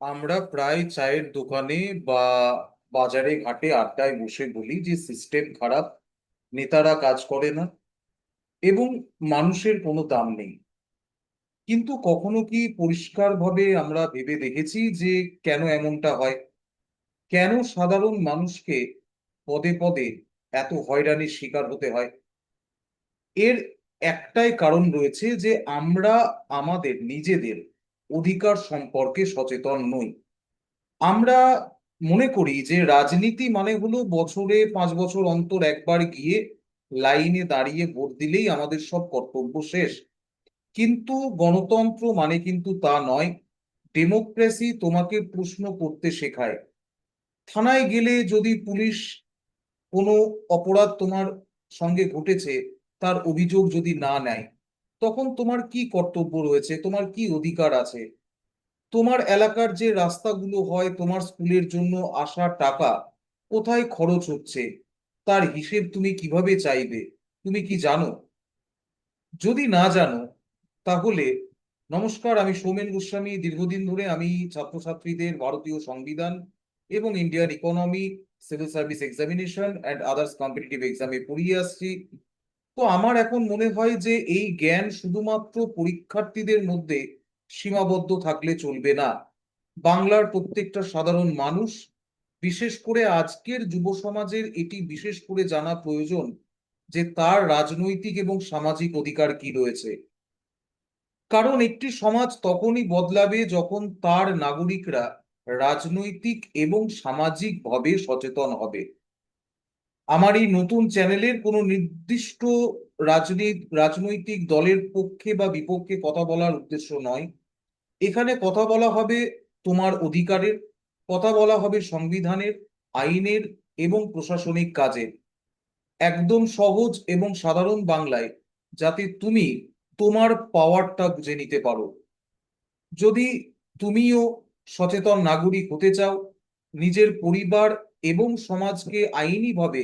আমরা প্রায় চায়ের দোকানে বা বাজারে ঘাটে আড্ডায় বসে বলি যে সিস্টেম খারাপ, নেতারা কাজ করে না এবং মানুষের কোনো দাম নেই। কিন্তু কখনো কি পরিষ্কারভাবে আমরা ভেবে দেখেছি যে কেন এমনটা হয়? কেন সাধারণ মানুষকে পদে পদে এত হয়রানির শিকার হতে হয়? এর একটাই কারণ রয়েছে যে আমরা আমাদের নিজেদের অধিকার সম্পর্কে সচেতন নই। আমরা মনে করি যে রাজনীতি মানে হলো বছরে 5 বছর অন্তর একবার গিয়ে লাইনে দাঁড়িয়ে ভোট দিলেই আমাদের সব কর্তব্য শেষ। কিন্তু গণতন্ত্র মানে কিন্তু তা নয়। ডেমোক্রেসি তোমাকে প্রশ্ন করতে শেখায়। থানায় গেলে যদি পুলিশ কোনো অপরাধ তোমার সঙ্গে ঘটেছে, তার অভিযোগ যদি না নেয়, তখন তোমার কি কর্তব্য রয়েছে, তোমার কি অধিকার আছে? তোমার এলাকার যে রাস্তাগুলো হয়, তোমার স্কুলের জন্য আসা টাকা কোথায় খরচ হচ্ছে, তার হিসেব তুমি কিভাবে চাইবে? তুমি কি জানো? যদি না জানো, তাহলে নমস্কার, আমি সৌমেন গোস্বামী। দীর্ঘদিন ধরে আমি ছাত্রছাত্রীদের ভারতীয় সংবিধান এবং Indian economy, civil service examination and others competitive এক্সামে পড়িয়ে আসছি। তো আমার এখন মনে হয় যে এই জ্ঞান শুধুমাত্র পরীক্ষার্থীদের মধ্যে সীমাবদ্ধ থাকলে চলবে না। বাংলার প্রত্যেকটা সাধারণ মানুষ, বিশেষ করে আজকের যুব সমাজের এটি বিশেষ করে জানা প্রয়োজন যে তার রাজনৈতিক এবং সামাজিক অধিকার কি রয়েছে। কারণ একটি সমাজ তখনই বদলাবে যখন তার নাগরিকরা রাজনৈতিক এবং সামাজিক ভাবে সচেতন হবে। আমার এই নতুন চ্যানেলের কোনো নির্দিষ্ট রাজনৈতিক দলের পক্ষে বা বিপক্ষে কথা বলার উদ্দেশ্য নয়। এখানে কথা বলা হবে তোমার অধিকারের, কথা বলা হবে সংবিধানের, আইনের এবং প্রশাসনিক কাজের, একদম সহজ এবং সাধারণ বাংলায়, যাতে তুমি তোমার পাওয়ারটা বুঝে নিতে পারো। যদি তুমিও সচেতন নাগরিক হতে চাও, নিজের পরিবার এবং সমাজকে আইনিভাবে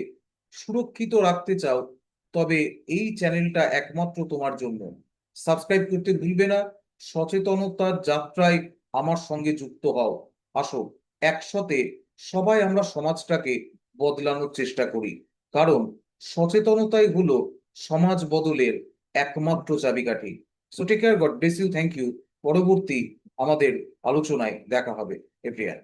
সুরক্ষিত রাখতে চাও, তবে এই চ্যানেলটা একমাত্র তোমার জন্য। সাবস্ক্রাইব করতে ভুলবে না। সচেতনতার যাত্রায় আমার সঙ্গে যুক্ত হও। আসো, একসাথে সবাই আমরা সমাজটাকে বদলানোর চেষ্টা করি। কারণ সচেতনতাই হলো সমাজ বদলের একমাত্র চাবিকাঠি। So take care, God bless you, thank you. পরবর্তী আমাদের আলোচনায় দেখা হবে। এভরিওয়ান।